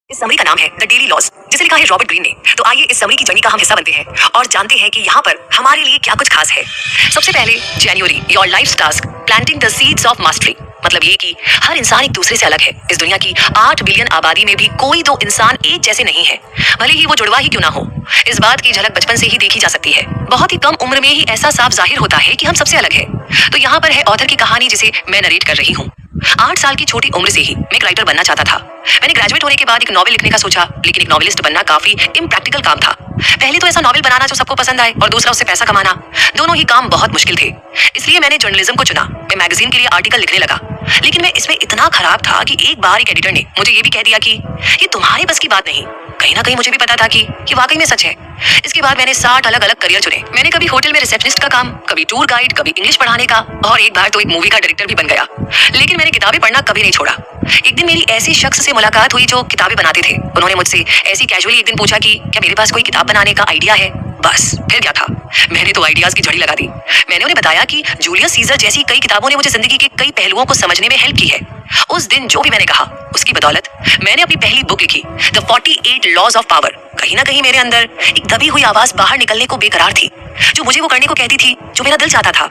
इस समरी का नाम है द डेली लॉज, जिसे लिखा है रॉबर्ट ग्रीन ने। तो आइए इस समरी की जर्नी का हम हिस्सा बनते हैं और जानते हैं कि यहाँ पर हमारे लिए क्या कुछ खास है। सबसे पहले January, your life task, planting the seeds of mastery. मतलब ये कि हर इंसान एक दूसरे से अलग है। इस दुनिया की 8 बिलियन आबादी में भी कोई दो इंसान एक जैसे नहीं है, भले ही वो जुड़वा ही क्यों ना हो। इस बात की झलक बचपन से ही देखी जा सकती है। बहुत ही कम उम्र में ही ऐसा साफ जाहिर होता है कि हम सबसे अलग है। तो यहाँ पर है ऑथर की कहानी जिसे मैं नरेट कर रही हूँ। 8 साल की छोटी उम्र से ही मैं एक राइटर बनना चाहता था। मैंने ग्रेजुएट होने के बाद एक नॉवेल लिखने का सोचा, लेकिन एक नॉवेलिस्ट बनना काफी इम्प्रैक्टिकल काम था। पहले तो ऐसा नॉवेल बनाना जो सबको पसंद आए और दूसरा उससे पैसा कमाना, दोनों ही काम बहुत मुश्किल थे। इसलिए मैंने जर्नलिज्म को चुना। मैं मैगजीन के लिए आर्टिकल लिखने लगा, लेकिन मैं इसमें इतना खराब था कि एक बार एक एडिटर ने मुझे ये भी कह दिया कि ये तुम्हारे बस की बात नहीं। कहीं ना कहीं मुझे भी पता था कि वाकई में सच है। इसके बाद मैंने 60 अलग अलग करियर चुने। मैंने कभी होटल में रिसेप्शनिस्ट का काम, कभी टूर गाइड, कभी इंग्लिश पढ़ाने का, और एक बार तो एक मूवी का डायरेक्टर भी बन गया। लेकिन मैंने किताबें पढ़ना कभी नहीं छोड़ा। एक दिन मेरी ऐसी शख्स से मुलाकात हुई जो किताबें बनाते थे। उन्होंने मुझसे ऐसी कैजुअली एक दिन पूछा कि क्या मेरे पास कोई किताब बनाने का आइडिया है। बस फिर क्या था, मैंने तो आइडियाज की झड़ी लगा दी। मैंने उन्हें बताया कि जूलियस सीजर जैसी कई किताबों ने मुझे जिंदगी के कई पहलुओं को समझने में हेल्प की है। उस दिन जो भी मैंने कहा, उसकी बदौलत मैंने अपनी पहली बुक लिखी, द 48 लॉज ऑफ पावर। कहीं ना कहीं मेरे अंदर एक दबी हुई आवाज बाहर निकलने को बेकरार थी, जो मुझे वो करने को कहती थी जो मेरा दिल चाहता था।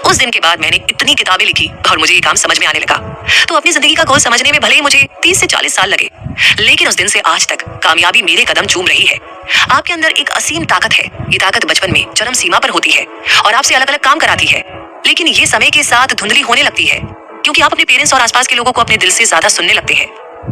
उस दिन के बाद मैंने इतनी किताबें लिखी और मुझे ये काम समझ में आने लगा। तो अपनी जिंदगी का गोल समझने में भले ही मुझे 30 से 40 साल लगे, लेकिन उस दिन से आज तक कामयाबी मेरे कदम चूम रही है। आपके अंदर एक असीम ताकत है। ये ताकत बचपन में चरम सीमा पर होती है और आपसे अलग अलग काम कराती है, लेकिन ये समय के साथ धुंधली होने लगती है, क्योंकि आप अपने पेरेंट्स और आसपास के लोगों को अपने दिल से ज्यादा सुनने लगते हैं।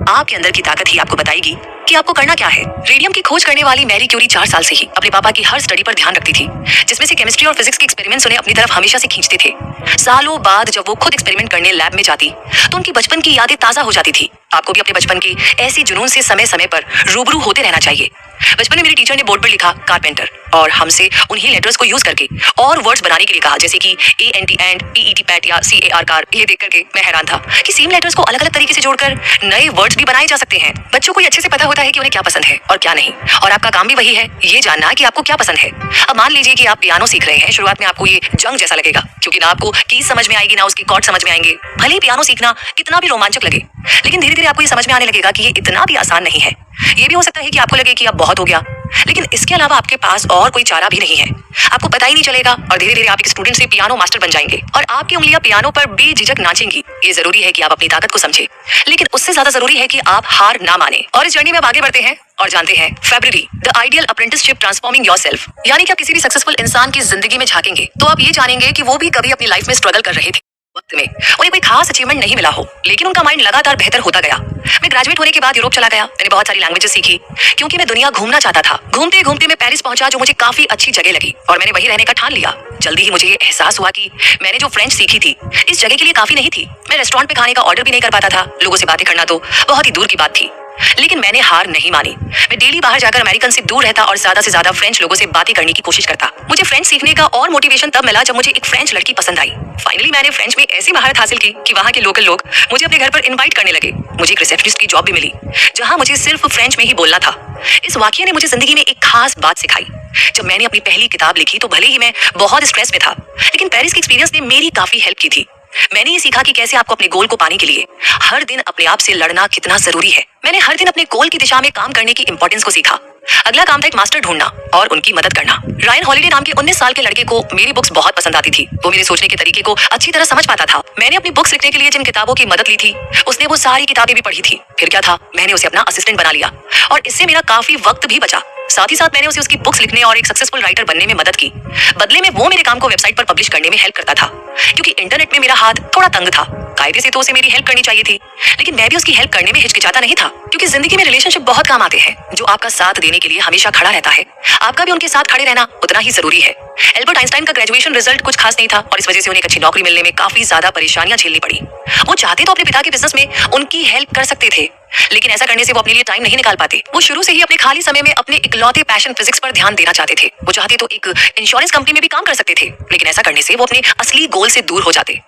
आपके अंदर की ताकत ही आपको बताएगी कि आपको करना क्या है। रेडियम की खोज करने वाली मैरी क्यूरी 4 साल से ही अपने पापा की हर स्टडी पर ध्यान रखती थी, जिसमें से केमिस्ट्री और फिजिक्स के एक्सपेरिमेंट्स उन्हें अपनी तरफ हमेशा से खींचते थे। सालों बाद जब वो खुद एक्सपेरिमेंट करने लैब में जाती, तो उनकी बचपन की यादें ताजा हो जाती थी। आपको भी अपने बचपन के ऐसे जुनून से समय समय पर रूबरू होते रहना चाहिए। बचपन में मेरी टीचर ने बोर्ड पर लिखा कारपेंटर, और हमसे उन्हीं लेटर्स को यूज करके और वर्ड्स बनाने के लिए कहा, जैसे कि ANT एंड, PET पैट या CAR कार। ये देख करके मैं हैरान था कि सेम लेटर्स को अलग अलग तरीके से जोड़कर नए वर्ड्स भी बनाए जा सकते हैं। बच्चों को ये अच्छे से पता होता है कि उन्हें क्या पसंद है और क्या नहीं, और आपका काम भी वही है, ये जानना कि आपको क्या पसंद है। अब मान लीजिए कि आप पियानो सीख रहे हैं। शुरुआत में आपको ये जंग जैसा लगेगा, क्योंकि ना आपको कीज समझ में आएगी, ना उसकी कॉर्ड समझ में आएंगे। भले ही पियानो सीखना कितना भी रोमांचक लगे, लेकिन धीरे धीरे आपको ये समझ में आने लगेगा कि ये इतना भी आसान नहीं है। ये भी हो सकता है कि आपको लगे कि अब बहुत हो गया, लेकिन इसके अलावा आपके पास और कोई चारा भी नहीं है। आपको पता ही नहीं चलेगा और धीरे धीरे आप एक स्टूडेंट से पियानो मास्टर बन जाएंगे और आपकी उंगलियां पियानो पर बेझिझक नाचेंगी। ये जरूरी है कि आप अपनी ताकत को समझे, लेकिन उससे ज्यादा जरूरी है कि आप हार ना माने। और इस जर्नी में अब आगे बढ़ते हैं और जानते हैं February, the ideal apprenticeship transforming yourself. यानी कि आप किसी भी सक्सेसफुल इंसान की जिंदगी में झांकेंगे तो आप ये जानेंगे कि वो भी कभी अपनी लाइफ में स्ट्रगल कर रहे थे। वक्त में उन्हें कोई खास अचीवमेंट नहीं मिला हो, लेकिन उनका माइंड लगातार बेहतर होता गया। मैं ग्रेजुएट होने के बाद यूरोप चला गया। मैंने बहुत सारी लैंग्वेजेस सीखी, क्योंकि मैं दुनिया घूमना चाहता था। घूमते घूमते मैं पेरिस पहुंचा, जो मुझे काफी अच्छी जगह लगी, और मैंने वहीं रहने का ठान लिया। जल्दी ही मुझे ये एहसास हुआ कि मैंने जो फ्रेंच सीखी थी इस जगह के लिए काफी नहीं थी। मैं रेस्टोरेंट पे खाने का ऑर्डर भी नहीं कर पाता था। लोगों से बातें करना तो बहुत ही दूर की बात थी, लेकिन मैंने हार नहीं मानी। मैं डेली बाहर जाकर अमेरिकन से दूर रहता और ज्यादा से ज्यादा फ्रेंच लोगों से बातें करने की कोशिश करता। मुझे फ्रेंच सीखने का और मोटिवेशन तब मिला जब मुझे एक फ्रेंच लड़की पसंद आई। फाइनली मैंने फ्रेंच में ऐसी महारत हासिल की कि वहाँ के लोकल लोग मुझे अपने घर पर इनवाइट करने लगे। मुझे एक रिसेप्शनिस्ट की जॉब भी मिली, जहाँ मुझे सिर्फ फ्रेंच में ही बोलना था। इस वाकये ने मुझे जिंदगी में एक खास बात सिखाई। जब मैंने अपनी पहली किताब लिखी तो भले ही मैं बहुत स्ट्रेस में था, लेकिन पेरिस के एक्सपीरियंस ने मेरी काफी हेल्प की थी। मैंने ये सीखा कि कैसे आपको अपने गोल को पाने के लिए हर दिन अपने आप से लड़ना कितना जरूरी है। मैंने हर दिन अपने गोल की दिशा में काम करने की इंपॉर्टेंस को सीखा। अगला काम था एक मास्टर ढूंढना और उनकी मदद करना। रायन हॉलिडे नाम के 19 साल के लड़के को मेरी बुक्स बहुत पसंद आती थी। वो मेरे सोचने के तरीके को अच्छी तरह समझ पाता था। मैंने अपनी बुक्स लिखने के लिए जिन किताबों की मदद ली थी, उसने वो सारी किताबें भी पढ़ी थी। फिर क्या था, मैंने उसे अपना असिस्टेंट बना लिया, और इससे मेरा काफी वक्त भी बचा। साथ ही साथ मैंने उसे उसकी बुक्स लिखने और एक सक्सेसफुल राइटर बनने में मदद की। बदले में वो मेरे काम को वेबसाइट पर पब्लिश करने में हेल्प करता था, क्योंकि इंटरनेट में मेरा हाथ थोड़ा तंग था। कायदे से तो उसे मेरी हेल्प करनी चाहिए थी, लेकिन मैं भी उसकी हेल्प करने में हिचकिचाता नहीं था, क्योंकि जिंदगी में रिलेशनशिप बहुत काम आते हैं। जो आपका साथ देने के लिए हमेशा खड़ा रहता है, आपका भी उनके साथ खड़े रहना उतना ही जरूरी है। एल्बर्ट आइंस्टाइन का ग्रेजुएशन रिजल्ट कुछ खास नहीं था, और इस वजह से उन्हें एक अच्छी नौकरी मिलने में काफी ज्यादा परेशानियां झेलनी पड़ी। वो चाहते तो अपने पिता के बिजनेस में उनकी हेल्प कर सकते थे, लेकिन ऐसा करने से वो अपने लिए टाइम नहीं निकाल पाते। वो शुरू से ही अपने खाली समय में अपने इकलौते पैशन फिजिक्स पर ध्यान देना चाहते थे। वो चाहते तो एक इंश्योरेंस कंपनी में भी काम कर सकते थे, लेकिन ऐसा करने से वो अपने असली गोल से दूर हो जाते।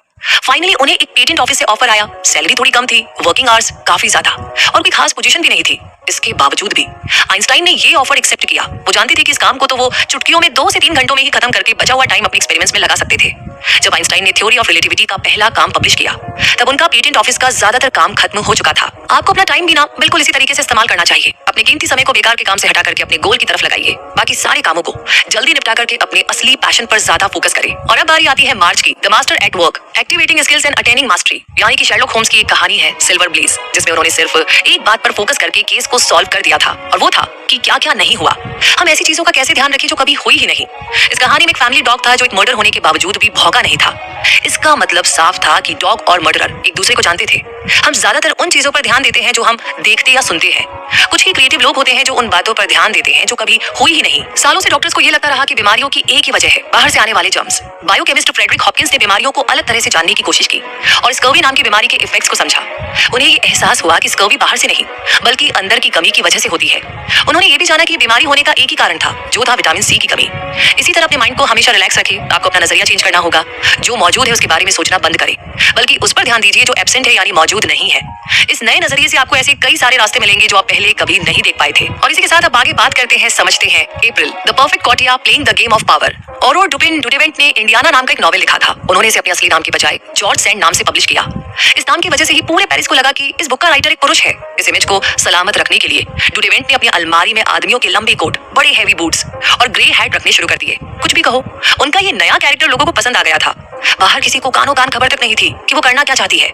फाइनली उन्हें एक पेटेंट ऑफिस से ऑफर आया। सैलरी थोड़ी कम थी, वर्किंग आवर्स काफी ज्यादा और कोई खास पोजीशन भी नहीं थी। इसके बावजूद भी आइंस्टाइन ने ये ऑफर एक्सेप्ट किया। वो जानते थे कि इस काम को तो वो चुटकियों में 2 से 3 घंटों में ही खत्म करके बचा हुआ टाइम अपने एक्सपेरिमेंट्स में लगा सकते थे। जब आइंस्टाइन ने थ्योरी ऑफ रिलेटिविटी का पहला काम पब्लिश किया, तब उनका पेटेंट ऑफिस का ज्यादातर काम खत्म हो चुका था। आपको अपना टाइम भी ना बिल्कुल इसी तरीके से इस्तेमाल करना चाहिए। अपने कीमती समय को बेकार के काम से हटा करके अपने गोल की तरफ लगाइए। बाकी सारे कामों को जल्दी निपटा करके अपने असली पैशन पर ज्यादा फोकस करें। और अब बारी आती है मार्च की, the master at work, activating skills and attaining mastery, यानी कि शेरलॉक होम्स की एक कहानी है सिल्वर ब्लेज, जिसमें उन्होंने सिर्फ एक बात पर फोकस करके केस को सॉल्व कर दिया था, और वो था कि क्या क्या नहीं हुआ। हम ऐसी चीजों का कैसे ध्यान रखें जो कभी हुई ही नहीं। इस कहानी में एक फैमिली डॉग था जो एक मर्डर होने के बावजूद भी भौंका नहीं था। इसका मतलब साफ था कि डॉग और मर्डरर एक दूसरे को जानते थे। हम ज्यादातर उन चीजों पर ध्यान देते हैं जो हम देखते या सुनते हैं। कुछ ही क्रिएटिव लोग होते हैं जो उन बातों पर ध्यान देते हैं जो कभी हुई ही नहीं। सालों से डॉक्टर्स को यह लगता रहा कि बीमारियों की एक ही वजह है, बाहर से आने वाले जर्म्स। बायोकेमिस्ट फ्रेडरिक हॉपकिंस ने बीमारियों को अलग तरह से जानने की कोशिश की और स्कर्वी नाम की बीमारी के इफेक्ट्स को समझा। उन्हें ये एहसास हुआ कि स्कर्वी बाहर से नहीं बल्कि अंदर की कमी की वजह से होती है। उन्होंने ये भी जाना कि बीमारी होने का एक ही कारण था, जो था विटामिन सी की कमी। इसी तरह अपने माइंड को हमेशा रिलैक्स रखें। आपको अपना नजरिया चेंज करना होगा। जो मौजूद है उसके बारे में सोचना बंद करें, बल्कि उस पर ध्यान दीजिए जो एब्सेंट है यानी मौजूद नहीं है। इस नए नजरिए से आपको ऐसे कई सारे रास्ते मिलेंगे जो आप पहले कभी नहीं देख पाए थे। और इसी के साथ अब आगे बात करते हैं, समझते हैं April, the perfect courtier playing the game of power. Aurore Dupin डुडेवेंट ने इंडियाना नाम का एक नॉवेल लिखा था। उन्होंने इसे अपने असली नाम के बजाय जॉर्ज सैंड नाम से पब्लिश किया। इस नाम की वजह से ही पूरे पेरिस को लगा कि इस बुक का राइटर एक पुरुष है। इस इमेज को सलामत रखने के लिए डुडेवेंट ने अपनी अलमारी में आदमियों के लंबे कोट, बड़े हैवी बूट्स और ग्रे हैट रखने शुरू कर दिए। कुछ भी कहो, उनका ये नया कैरेक्टर लोगों को पसंद आ गया था। बाहर किसी को कानो कान खबर तक नहीं थी कि वो करना क्या चाहती है।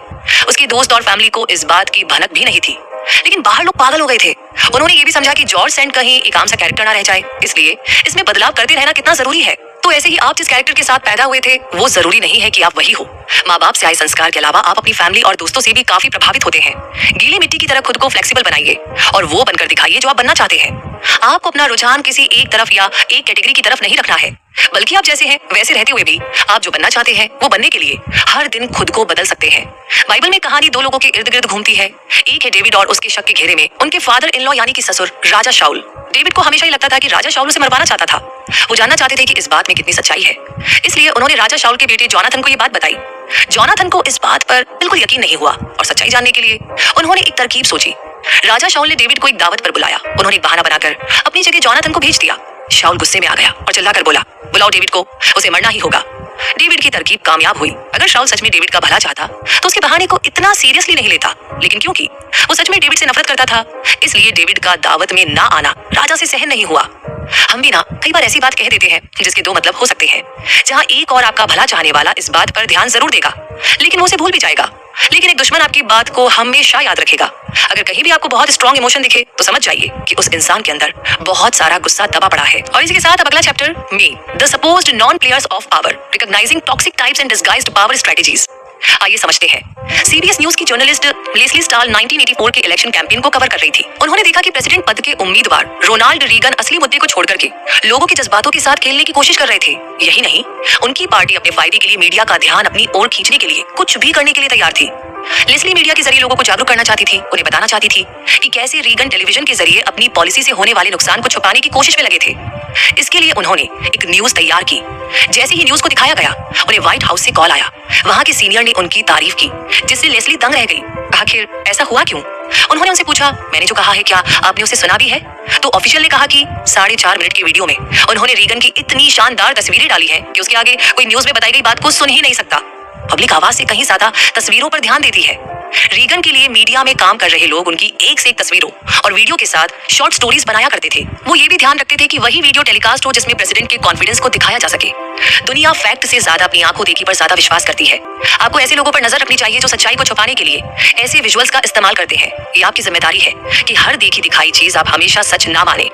उसके दोस्त और फैमिली को इस बात की भनक भी नहीं थी, लेकिन बाहर लोग पागल हो गए थे। उन्होंने ये भी समझा कि जॉर्ज सैंड कहीं एक आम सा कैरेक्टर ना रह जाए, इसलिए इसमें बदलाव करते रहना कितना जरूरी है। तो ऐसे ही आप जिस कैरेक्टर के साथ पैदा हुए थे वो जरूरी नहीं है कि आप वही हो। माँ बाप से आए संस्कार के अलावा आप अपनी फैमिली और दोस्तों से भी काफी प्रभावित होते हैं। गीली मिट्टी की तरह खुद को फ्लेक्सिबल बनाइए और वो बनकर दिखाइए जो आप बनना चाहते हैं। आपको अपना रुझान किसी एक तरफ या एक कैटेगरी की तरफ नहीं रखना है, बल्कि आप जैसे हैं वैसे रहते हुए भी आप जो बनना चाहते हैं वो बनने के लिए हर दिन खुद को बदल सकते हैं। बाइबल में कहानी 2 लोगों के इर्द गिर्द घूमती है। एक है डेविड और उसके शक के घेरे में उनके फादर इन लॉ यानी कि ससुर राजा शाऊल। डेविड को हमेशा ही लगता था कि राजा शाऊल उसे मरवाना चाहता था। वो जानना चाहते थे कि इस बात में कितनी सच्चाई है, इसलिए उन्होंने राजा शाऊल के बेटे जोनाथन को ये बात बताई। जोनाथन को इस बात पर बिल्कुल यकीन नहीं हुआ और सच्चाई जानने के लिए उन्होंने एक तरकीब सोची। राजा शाऊल ने डेविड को एक दावत पर बुलाया। उन्होंने एक बहाना बनाकर अपनी जगह जोनाथन को भेज दिया। शाऊल गुस्से में आ गया और चिल्लाकर बोला, बुलाओ डेविड को, उसे मरना ही होगा। डेविड की तरकीब कामयाब हुई। अगर शाऊल सच में डेविड का भला चाहता तो उसके बहाने को इतना सीरियसली नहीं लेता, लेकिन क्योंकि वो सच में डेविड से नफरत करता था, इसलिए डेविड का दावत में ना आना राजा से सहन नहीं हुआ। हम भी ना कई बार ऐसी बात कह देते हैं जिसके 2 मतलब हो सकते हैं। जहाँ एक और आपका भला चाहने वाला इस बात पर ध्यान जरूर देगा, लेकिन वो उसे भूल भी जाएगा, लेकिन एक दुश्मन आपकी बात को हमेशा याद रखेगा। अगर कहीं भी आपको बहुत स्ट्रॉन्ग इमोशन दिखे तो समझ जाइए कि उस इंसान के अंदर बहुत सारा गुस्सा दबा पड़ा है। और इसी के साथ अब अगला चैप्टर में, the supposed non players of power, recognising toxic types and disguised power strategies. आइए समझते हैं। सीबीएस न्यूज की जर्नलिस्ट लेस्ली स्टाल 1984 के इलेक्शन कैंपेन को कवर कर रही थी। उन्होंने देखा कि प्रेसिडेंट पद के उम्मीदवार रोनाल्ड रीगन असली मुद्दे को छोड़कर के लोगों के जज्बातों के साथ खेलने की कोशिश कर रहे थे। यही नहीं, उनकी पार्टी अपने फायदे के लिए मीडिया का ध्यान अपनी ओर खींचने के लिए कुछ भी करने के लिए तैयार थी। लेस्ली मीडिया के जरिए लोगों को जागरूक करना चाहती थी। उन्हें बताना चाहती थी कि कैसे रीगन टेलीविजन के जरिए अपनी पॉलिसी से होने वाले नुकसान को छुपाने की कोशिश में लगे थे। इसके लिए उन्होंने एक न्यूज तैयार की। जैसे ही न्यूज को दिखाया गया, उन्हें व्हाइट हाउस से कॉल आया। वहां के सीनियर ने उनकी तारीफ की, जिससे लेस्ली दंग रह गई। आखिर ऐसा हुआ क्यों? उन्होंने उनसे पूछा, मैंने जो कहा है क्या आपने उसे सुना भी है? तो ऑफिशियल ने कहा कि 4.5 मिनट के वीडियो में उन्होंने रीगन की इतनी शानदार तस्वीरें डाली हैं कि उसके आगे कोई न्यूज में बताई गई बात को सुन ही नहीं सकता। पब्लिक आवाज से कहीं ज्यादा तस्वीरों पर ध्यान देती है। रीगन के लिए मीडिया में काम कर रहे लोग उनकी एक से एक तस्वीरों और वीडियो के साथ शॉर्ट स्टोरीज बनाया करते थे। वो ये भी ध्यान रखते थे कि वही वीडियो टेलीकास्ट हो जिसमें प्रेसिडेंट के कॉन्फिडेंस को दिखाया जा सके। दुनिया फैक्ट से ज्यादा अपनी आंखों देखी पर ज्यादा विश्वास करती है। आपको ऐसे लोगों पर नजर रखनी चाहिए जो सच्चाई को छुपाने के लिए ऐसे विजुअल्स का इस्तेमाल करते हैं। ये आपकी जिम्मेदारी है कि हर देखी दिखाई चीज आप हमेशा सच ना माने।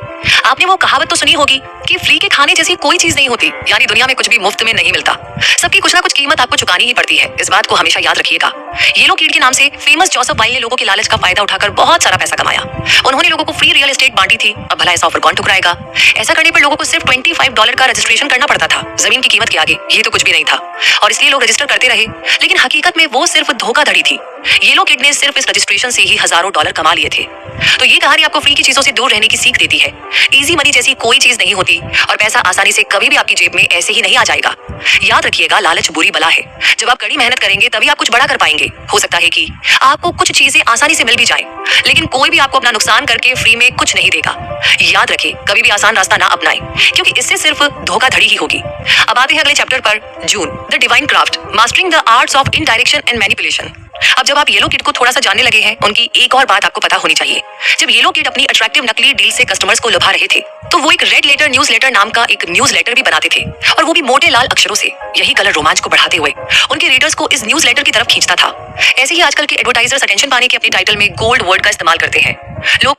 आपने वो कहावत तो सुनी होगी कि फ्री के खाने जैसी कोई चीज नहीं होती, यानी दुनिया में कुछ भी मुफ्त में नहीं मिलता। सबकी कुछ ना कुछ कीमत आपको चुकानी ही पड़ती है। इस बात को हमेशा याद रखिएगा। येलो किड के नाम से फेमस जोसेफ वाइल ने लोगों के लालच का फायदा उठाकर बहुत सारा पैसा कमाया। उन्होंने लोगों को फ्री रियल एस्टेट बांटी थी। अब भला ऐसा ऑफर कौन ठुकराएगा? ऐसा करने पर लोगों को सिर्फ $25 का रजिस्ट्रेशन करना पड़ता था। जमीन की कीमत के आगे ये तो कुछ भी नहीं था और इसलिए लोग रजिस्टर करते रहे, लेकिन हकीकत में वो सिर्फ धोखाधड़ी थी। येलो किड ने सिर्फ इस रजिस्ट्रेशन से ही हजारों डॉलर कमा लिए थे। तो ये कहानी आपको फ्री की चीजों से दूर रहने की सीख देती है। इजी मनी जैसी कोई चीज नहीं होती और पैसा आसानी से कभी भी आपकी जेब में ऐसे ही नहीं आ जाएगा। याद रखिएगा, लालच बुरी बला है। जब आप कड़ी मेहनत करेंगे तभी आप कुछ बड़ा कर पाएंगे। हो सकता है कि आपको कुछ चीजें आसानी से मिल भी जाए, लेकिन कोई भी आपको अपना नुकसान करके फ्री में कुछ नहीं देगा। याद रखें, कभी भी आसान रास्ता ना अपनाएं, क्योंकि इससे सिर्फ धोखाधड़ी ही होगी। अब आते हैं अगले चैप्टर पर, June, the divine craft, mastering the arts of indirection and manipulation. अब जब आप येलो किड को थोड़ा सा जानने लगे हैं, उनकी एक और बात आपको पता होनी चाहिए। जब येलो किड अपनी अट्रैक्टिव नकली डील से कस्टमर्स को लुभा रहे थे, तो वो एक रेड लेटर न्यूज लेटर नाम का एक न्यूज लेटर भी बनाते थे, और वो भी मोटे लाल अक्षरों से। यही कलर रोमांच को बढ़ाते हुए उनके रीडर्स को इस न्यूज लेटर की तरफ खींचता था। ऐसे ही आजकल के एडवर्टाइजर्स अटेंशन पाने के अपने टाइटल में गोल्ड वर्ड का इस्तेमाल करते हैं लोग,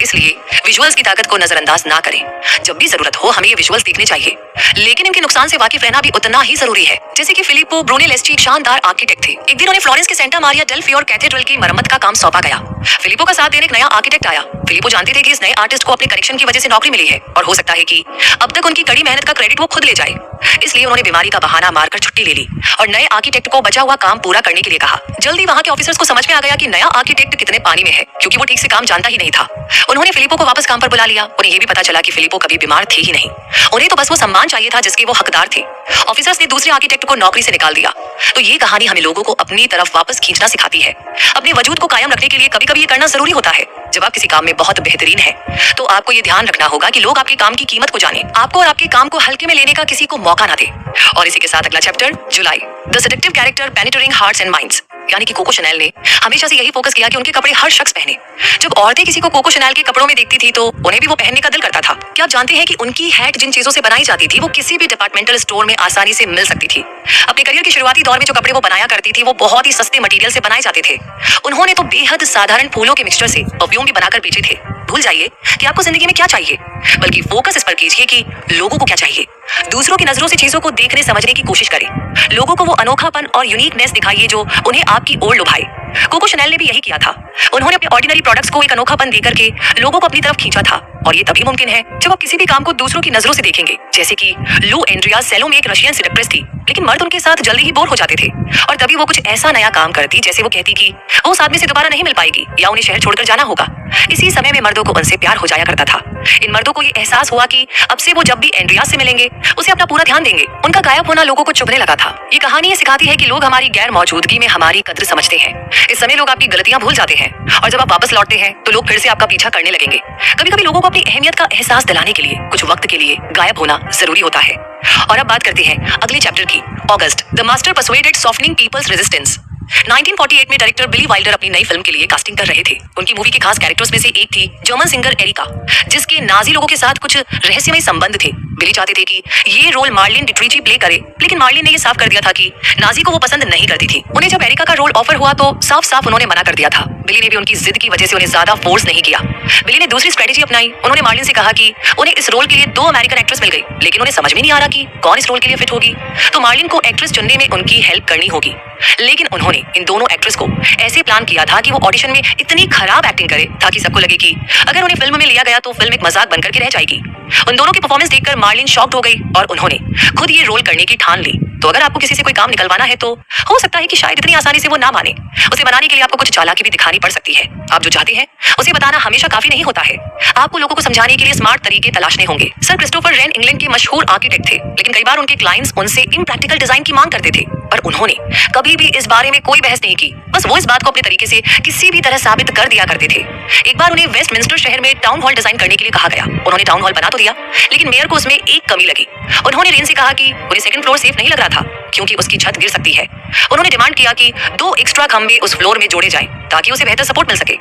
इसलिए विजुअल्स की ताकत को नजरअंदाज ना करें। जब भी जरूरत हो हमें ये विजुअल्स देखने चाहिए, लेकिन इनके नुकसान से वाकिफ रहना भी उतना ही जरूरी है। जैसे कि फिलिप्पो ब्रूनेलेस्ची एक शानदार आर्किटेक्ट थे। एक दिन उन्हें फ्लोरेंस के सेंटा मारिया डेल फियोर कैथेड्रल की मरम्मत का काम सौंपा गया। फिलिप्पो का साथ देने एक नया आर्किटेक्ट आया। फिलिप्पो जानते थे कि इस नए आर्टिस्ट को अपने कनेक्शन की वजह से नौकरी मिली है, और हो सकता है कि अब तक उनकी कड़ी मेहनत का क्रेडिट वो खुद ले जाए। इसलिए उन्होंने बीमारी का बहाना मारकर छुट्टी ले ली और नए आर्किटेक्ट को बचा हुआ काम पूरा करने के लिए कहा। जल्दी वहां के ऑफिसर्स को समझ में आ गया कि नया आर्किटेक्ट कितने पानी में है, क्योंकि वो ठीक से काम जानता ही नहीं था। उन्होंने फिलिप्पो को वापस काम पर बुला लिया। उन्हें ये भी पता चला कि फिलिप्पो कभी बीमार थे ही नहीं, उन्हें तो बस वो सम्मान चाहिए था जिसके वो हकदार थे। ऑफिसर्स ने दूसरे आर्किटेक्ट को नौकरी से निकाल दिया। तो ये कहानी हमें लोगों को अपनी तरफ वापस खींचना सिखाती है। अपने वजूद को कायम रखने के लिए कभी कभी ये करना जरूरी होता है। जब आप किसी काम में बहुत बेहतरीन है, तो आपको ये ध्यान रखना होगा कि लोग आपके काम की कीमत को जाने, आपको और आपके काम को हल्के में लेने का किसी को मौका ना दे। और इसी के साथ अगला chapter, July, the seductive character penetrating hearts and minds. यानी कि कोको शैनल ने हमेशा से यही फोकस किया कि उनके कपड़े हर शख्स पहने। जब औरतें किसी को कोको शैनल के कपड़ों में देखती थी, तो उन्हें भी वो पहनने का दिल करता था। क्या आप जानते हैं कि उनकी हैट जिन चीजों से बनाई जाती थी, वो किसी भी डिपार्टमेंटल स्टोर में आसानी से मिल सकती थी। अपने करियर के शुरुआती दौर में जो कपड़े वो बनाया करती थी, वो बहुत ही सस्ते मटेरियल से बनाए जाते थे। उन्होंने तो बेहद साधारण फूलों के मिक्सचर से परफ्यूम भी बनाकर बेचे थे। भूल जाइए कि आपको जिंदगी में क्या चाहिए, बल्कि फोकस इस पर कीजिए कि लोगों को क्या चाहिए। दूसरों की नजरों से चीजों को देखने समझने की कोशिश करें। लोगों को वो अनोखापन और यूनिकनेस दिखाइए जो उन्हें आपकी ओर लुभाए। कोको शैनल ने भी यही किया था। उन्होंने अपने ऑर्डिनरी प्रोडक्ट्स को एक अनोखापन देकर के लोगों को अपनी तरफ खींचा था, और ये तभी मुमकिन है जब आप किसी भी काम को दूसरों की नजरों से देखेंगे। जैसे कि लू एंड्रिया सेलो में एक रशियन सेडक्ट्रेस थी, लेकिन मर्द उनके साथ जल्दी ही बोर हो जाते थे, और तभी वो कुछ ऐसा नया काम करती जैसे वो कहती कि वो उस आदमी से दोबारा नहीं मिल पाएगी या उन्हें शहर छोड़कर जाना होगा। इसी समय में मर्दों को उनसे प्यार हो जाया करता था। इन मर्दों को ये एहसास हुआ कि अब से वो जब भी एंड्रिया से मिलेंगे उसे अपना पूरा ध्यान देंगे। उनका गायब होना लोगों को चुभने लगा था। ये कहानी ये सिखाती है कि लोग हमारी गैर मौजूदगी में हमारी कद्र समझते हैं। इस समय लोग आपकी गलतियां भूल जाते हैं, और जब आप वापस लौटते हैं तो लोग फिर से आपका पीछा करने लगेंगे। कभी कभी लोगों को अपनी अहमियत का एहसास दिलाने के लिए कुछ वक्त के लिए गायब होना जरूरी होता है। और अब बात करते हैं अगले चैप्टर की, August, the master persuaded softening people's resistance. 1948 में डायरेक्टर बिली वाइल्डर अपनी नई फिल्म के लिए कास्टिंग कर रहे थे। उनकी मूवी के खास कैरेक्टर्स में से एक थी जर्मन सिंगर एरिका, जिसके नाजी लोगों के साथ कुछ रहस्यमय संबंध थे। बिली चाहते थे कि ये रोल मार्लिन डिट्रीची प्ले करे, लेकिन मार्लिन ने ये साफ कर दिया था कि नाजी को वो पसंद नहीं करती थी। उन्हें जब एरिका का रोल ऑफर हुआ तो साफ साफ उन्होंने मना कर दिया था। बिली ने भी उनकी जिद की वजह से उन्हें ज्यादा फोर्स नहीं किया। बिली ने दूसरी स्ट्रेटेजी अपनाई। उन्होंने मार्लिन से कहा कि उन्हें इस रोल के लिए 2 अमेरिकन एक्ट्रेस मिल गई, लेकिन उन्हें समझ में नहीं आ रहा कि कौन इस रोल के लिए फिट होगी, तो मार्लिन को एक्ट्रेस चुनने में उनकी हेल्प करनी होगी। लेकिन उन्होंने इन दोनों एक्ट्रेस को ऐसे प्लान किया था कि वो ऑडिशन में इतनी खराब एक्टिंग करे ताकि सबको लगे कि अगर उन्हें फिल्म में लिया गया तो फिल्म एक मजाक बनकर के रह जाएगी। उन दोनों की परफॉर्मेंस देखकर मार्लिन शॉक्ड हो गई और उन्होंने खुद ये रोल करने की ठान ली। तो अगर आपको किसी से कोई काम निकलवाना है तो हो सकता है कि शायद इतनी आसानी से वो ना माने। उसे मनाने के लिए आपको कुछ चालाकी भी दिखानी पड़ सकती है। आप जो चाहते हैं उसे बताना हमेशा काफी नहीं होता है। आपको लोगों को समझाने के लिए स्मार्ट तरीके तलाशने होंगे। सर क्रिस्टोफर रेन इंग्लैंड के मशहूर आर्किटेक्ट थे, लेकिन कई बार उनके क्लाइंट्स उनसे इम्प्रैक्टिकल डिजाइन की मांग करते थे, पर उन्होंने कभी भी इस बारे में कोई बहस नहीं की। बस वो इस बात को अपने तरीके से किसी भी तरह साबित कर दिया करते थे। एक बार उन्हें वेस्टमिंस्टर शहर में टाउन हॉल डिजाइन करने के लिए कहा गया। उन्होंने टाउन हॉल बना तो दिया, लेकिन मेयर को उसमें एक कमी लगी। उन्होंने रेन से कहा कि उन्हें सेकंड फ्लोर सेफ नहीं लग रहा था, क्योंकि उसकी छत गिर सकती है। उन्होंने डिमांड किया कि 2 एक्स्ट्रा खंभे उस फ्लोर में जोड़े जाएं, ताकि उसे बेहतर सपोर्ट मिल सके।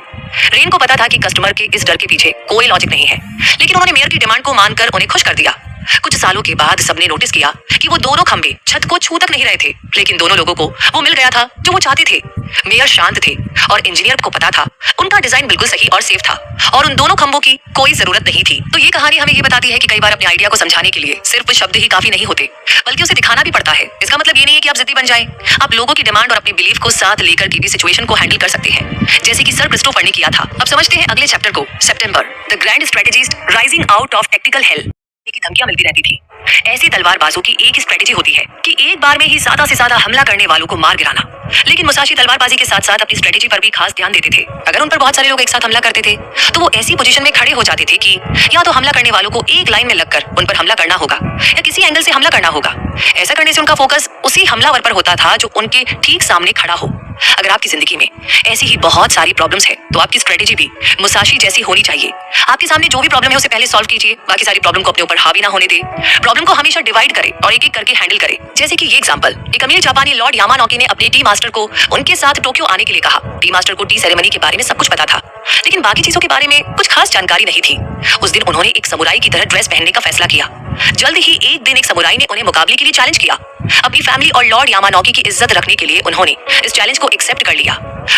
रेन को पता था कि कस्टमर के इस डर के पीछे कोई लॉजिक नहीं है, लेकिन उन्होंने मेयर की डिमांड को मानकर उन्हें खुश कर दिया। कुछ सालों के बाद सबने नोटिस किया कि वो दोनों खंभे छत को छू तक नहीं रहे थे, लेकिन दोनों लोगों को वो मिल गया था जो वो चाहते थे। मेयर शांत थे और इंजीनियर को पता था उनका डिजाइन बिल्कुल सही और सेफ था, और उन दोनों खंभों की कोई जरूरत नहीं थी। तो ये कहानी हमें ये बताती है कि कई बार अपने आइडिया को समझाने के लिए सिर्फ शब्द ही काफी नहीं होते, बल्कि उसे दिखाना भी पड़ता है। इसका मतलब ये नहीं है कि आप जिद्दी बन जाएं। आप लोगों की डिमांड और अपने बिलीफ को साथ लेकर के भी सिचुएशन को हैंडल कर सकते हैं, जैसे कि सर क्रिस्टोफर ने किया था। अब समझते हैं अगले चैप्टर को, September, the grand strategist rising out of technical hell. की धमकियां मिलती रहती थी। ऐसी तलवारबाजों की एक ही स्ट्रेटेजी होती है कि एक बार में ही ज्यादा से ज्यादा हमला करने वालों को मार गिराना। लेकिन मुसाशी तलवारबाजी के साथ साथ अपनी स्ट्रेटेजी पर भी खास ध्यान देते थे। अगर उन पर बहुत सारे लोग एक साथ हमला करते थे तो वो ऐसी पोजीशन में खड़े हो जाते थे कि या तो हमला करने वालों को एक लाइन में लगकर उन पर हमला करना होगा या किसी एंगल से हमला करना होगा। ऐसा करने से उनका फोकस उसी हमलावर पर होता था जो उनके ठीक सामने खड़ा हो। अगर आपकी जिंदगी में ऐसी ही बहुत सारी प्रॉब्लम्स है तो आपकी स्ट्रेटेजी भी मुसाशी जैसी होनी चाहिए। आपके सामने जो भी प्रॉब्लम है उसे पहले सॉल्व कीजिए, बाकी सारी प्रॉब्लम को अपने ऊपर हावी ना होने दे। प्रॉब्लम को हमेशा डिवाइड करें और एक एक करके हैंडल करें। जैसे कि ये एग्जांपल, एक अमीर जापानी लॉर्ड यामानोकी ने अपने टी मास्टर को उनके साथ टोक्यो आने के लिए कहा। टी मास्टर को टी सेरेमनी के बारे में सब कुछ पता था, लेकिन बाकी चीजों के बारे में कुछ खास जानकारी नहीं थी। उस दिन उन्होंने एक समुराई की तरह ड्रेस पहनने का फैसला किया। जल्द ही एक दिन एक समुराई ने उन्हें मुकाबले के लिए चैलेंज किया। अपनी फैमिली और लॉर्ड यामानोकी की इज्जत रखने के लिए उन्होंने इस चैलेंज को एक्सेप्ट कर लिया।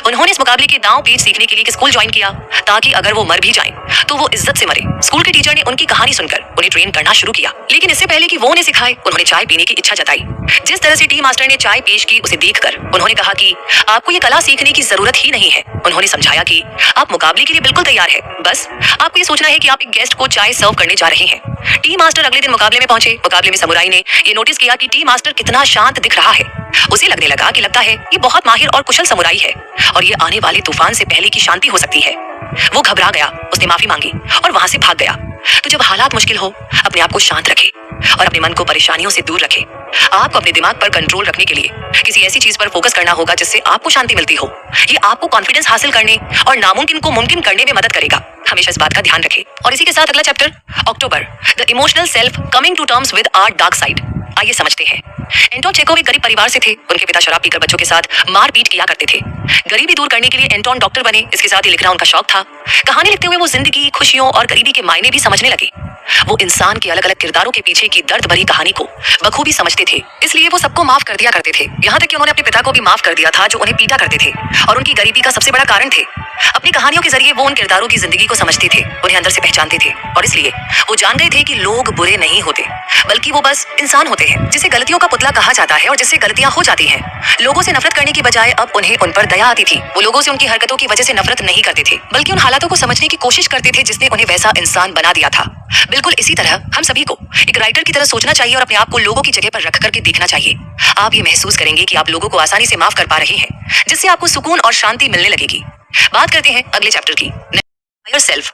उन्होंने इस मुकाबले के दांव पेच सीखने के लिए एक स्कूल ज्वाइन किया ताकि अगर वो मर भी जाएं तो वो इज्जत से मरे। स्कूल के टीचर ने उनकी कहानी सुनकर उन्हें ट्रेन करना शुरू किया, लेकिन इससे पहले कि वो उन्हें सिखाए उन्होंने चाय पीने की इच्छा जताई। जिस तरह से टी मास्टर ने चाय पेश की उसे देखकर उन्होंने कहा कि आपको ये कला सीखने की जरूरत ही नहीं है। उन्होंने समझाया कि आप मुकाबले के लिए बिल्कुल तैयार है, बस आपको ये सोचना है कि आप एक गेस्ट को चाय सर्व करने जा रहे हैं। टी मास्टर अगले दिन मुकाबले में पहुंचे। मुकाबले में समुराई ने ये नोटिस किया कि टी मास्टर कितना शांत दिख रहा है। उसे लगने लगा कि लगता है ये बहुत माहिर और कुशल समुराई है और ये आने वाले तूफान से पहले की शांति हो सकती है। वो घबरा गया, उसने माफी मांगी और वहां से भाग गया। तो जब हालात मुश्किल हो, अपने आप को शांत रखें और अपने मन को परेशानियों से दूर रखें। आपको अपने दिमाग पर कंट्रोल रखने के लिए किसी ऐसी चीज पर फोकस करना होगा जिससे आपको शांति मिलती हो। ये आपको कॉन्फिडेंस हासिल करने और नामुमकिन को मुमकिन करने में मदद करेगा। हमेशा इस बात का ध्यान रखें। और इसी के साथ अगला chapter, October, the emotional self coming to terms with our dark side. आइए समझते हैं। एंटोन चेकोव एक गरीब परिवार से थे। उनके पिता शराब पीकर बच्चों के साथ मारपीट किया करते थे। गरीबी दूर करने के लिए एंटोन डॉक्टर बने। इसके साथ ही लिखना उनका शौक था। कहानी लिखते हुए वो जिंदगी, खुशियों और गरीबी के मायने भी समझने लगे। वो इंसान के अलग अलग किरदारों के पीछे की दर्द भरी कहानी को बखूबी समझते थे, इसलिए वो सबको माफ कर दिया करते थे। यहाँ तक कि उन्होंने अपने पिता को भी माफ कर दिया था जो उन्हें पीटा करते थे और उनकी गरीबी का सबसे बड़ा कारण थे। अपनी कहानियों के जरिए वो उन किरदारों की जिंदगी को समझते थे, उन्हें अंदर से पहचानते थे और इसलिए वो जान गए थे कि लोग बुरे नहीं होते, बल्कि वो बस इंसान होते हैं जिसे गलतियों का पुतला कहा जाता है और जिससे गलतियां हो जाती हैं। लोगों से नफरत करने की बजाय अब उन्हें उन पर दया आती थी। वो लोगों से उनकी हरकतों की वजह से नफरत नहीं करते थे, बल्कि उन हालातों को समझने की कोशिश करते थे जिसने उन्हें वैसा इंसान बना दिया था। बिल्कुल इसी तरह हम सभी को एक राइटर की तरह सोचना चाहिए और अपने आप को लोगों की जगह पर रख करके देखना चाहिए। आप ये महसूस करेंगे कि आप लोगों को आसानी से माफ कर पा रहे हैं, जिससे आपको सुकून और शांति मिलने लगेगी। बात करते हैं अगले चैप्टर की, सेल्फ।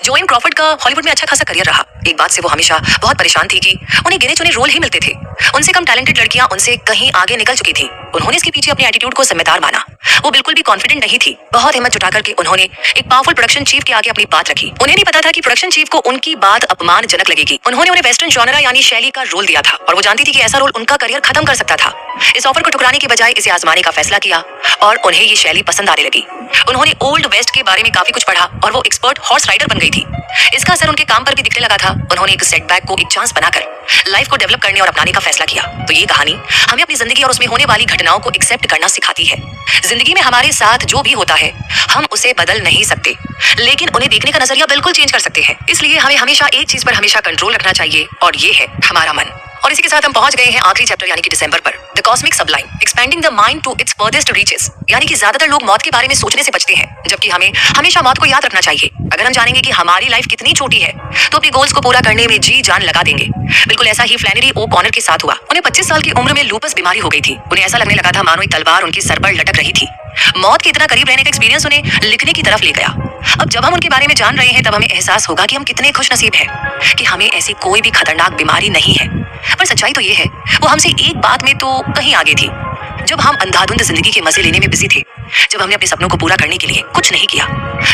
जोएन क्रॉफर्ड का हॉलीवुड में अच्छा खासा करियर रहा। एक बात से वो हमेशा बहुत परेशान थी कि उन्हें गिने चुने रोल ही मिलते थे। उनसे कम टैलेंटेड लड़कियां उनसे कहीं आगे निकल चुकी थी। उन्होंने इसके पीछे अपने एटीट्यूड को जिम्मेदार माना। वो बिल्कुल भी कॉन्फिडेंट नहीं थी। बहुत हिम्मत जुटा करके उन्होंने एक पावरफुल प्रोडक्शन चीफ के आगे अपनी बात रखी। उन्हें नहीं पता था कि प्रोडक्शन चीफ को उनकी बात अपमानजनक लगेगी। उन्होंने उन्हें वेस्टर्न जॉनरा यानी शैली का रोल दिया था और वो जानती थी कि ऐसा रोल उनका करियर खत्म कर सकता था। इस ऑफर को ठुकराने के बजाय इसे आजमाने का फैसला किया और उन्हें ये शैली पसंद आने लगी। उन्होंने ओल्ड वेस्ट के बारे में काफी कुछ पढ़ा और वो एक्सपर्ट हॉर्स राइडर बन गई थी। इसका असर उनके काम पर भी दिखने लगा था। उन्होंने एक सेटबैक को एक चांस बनाकर लाइफ को डेवलप करने और अपनाने का फैसला किया। तो ये कहानी हमें अपनी जिंदगी और उसमें होने वाली घटनाओं को एक्सेप्ट करना सिखाती है। जिंदगी में हमारे साथ जो भी होता है हम उसे बदल नहीं सकते, लेकिन उन्हें देखने का नजरिया बिल्कुल चेंज कर सकते हैं। इसलिए हमें हमेशा एक चीज पर हमेशा कंट्रोल रखना चाहिए और ये है हमारा मन। और इसी के साथ हम पहुंच गए हैं आखिरी चैप्टर यानी कि दिसंबर पर, the cosmic sublime, expanding the mind to its farthest reaches. यानी कि ज्यादातर लोग मौत के बारे में सोचने से बचते हैं, जबकि हमें हमेशा मौत को याद रखना चाहिए। अगर हम जानेंगे कि हमारी लाइफ कितनी छोटी है तो अपने गोल्स को पूरा करने में जी जान लगा देंगे। बिल्कुल ऐसा ही फ्लैनरी ओ कॉनर के साथ हुआ। उन्हें 25 साल की उम्र में लूपस बीमारी हो गई थी। उन्हें ऐसा लगने लगा था मानो एक तलवार उनकी सर पर लटक रही थी। मौत के इतना करीब रहने का एक्सपीरियंस उन्हें लिखने की तरफ ले गया। अब जब हम उनके बारे में जान रहे हैं तब हमें एहसास होगा कि हम कितने खुशनसीब हैं कि हमें ऐसी कोई भी खतरनाक बीमारी नहीं है। पर सच्चाई तो ये है, वो हमसे एक बात में तो कहीं आगे थी। जब हम अंधाधुंध जिंदगी के मजे लेने में बिजी थे, जब हमने अपने सपनों को पूरा करने के लिए कुछ नहीं किया,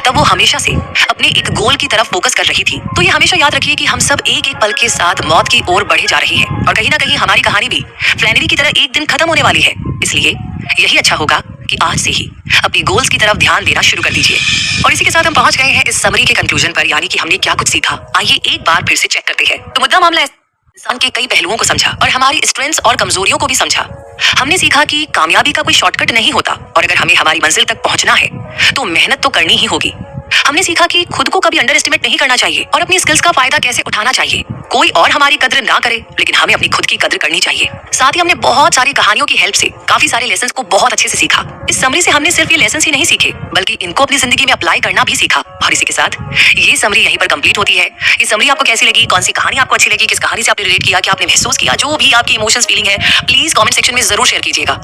तब वो हमेशा से अपने एक गोल की तरफ फोकस कर रही थी। तो ये हमेशा याद रखिए कि हम सब एक एक पल के साथ मौत की ओर बढ़े जा रहे हैं और कहीं ना कहीं हमारी कहानी भी फ्लैनरी की तरह एक दिन खत्म होने वाली है। इसलिए यही अच्छा होगा कि आज से ही अपनी गोल्स की तरफ ध्यान देना शुरू कर दीजिए। और इसी के साथ हम पहुंच गए हैं इस समरी के कंक्लूजन पर, यानी कि हमने क्या कुछ सीखा। आइए एक बार फिर से चेक करते हैं। तो मुद्दा मामला इंसान के कई पहलुओं को समझा और हमारी स्ट्रेंथ्स और कमजोरियों को भी समझा। हमने सीखा कि कामयाबी का कोई शॉर्टकट नहीं होता और अगर हमें हमारी मंजिल तक पहुंचना है तो मेहनत तो करनी ही होगी। हमने सीखा कि खुद को कभी अंडर एस्टिमेट नहीं करना चाहिए और अपनी स्किल्स का फायदा कैसे उठाना चाहिए। कोई और हमारी कद्र ना करे, लेकिन हमें अपनी खुद की कद्र करनी चाहिए। साथ ही हमने बहुत सारी कहानियों की हेल्प से काफी सारे लेसन्स को बहुत अच्छे से सीखा। इस समरी से हमने सिर्फ ये लेसन्स ही नहीं सीखे, बल्कि इनको अपनी जिंदगी में अप्लाई करना भी सीखा। और इसी के साथ ये समरी यहीं पर कंप्लीट होती है। ये समरी आपको कैसी लगी, कौन सी कहानी आपको अच्छी लगी, किस कहानी से आपने रिलेट किया, क्या आपने महसूस किया, जो भी आपकी इमोशंस फीलिंग है, प्लीज कमेंट सेक्शन में जरूर शेयर कीजिएगा।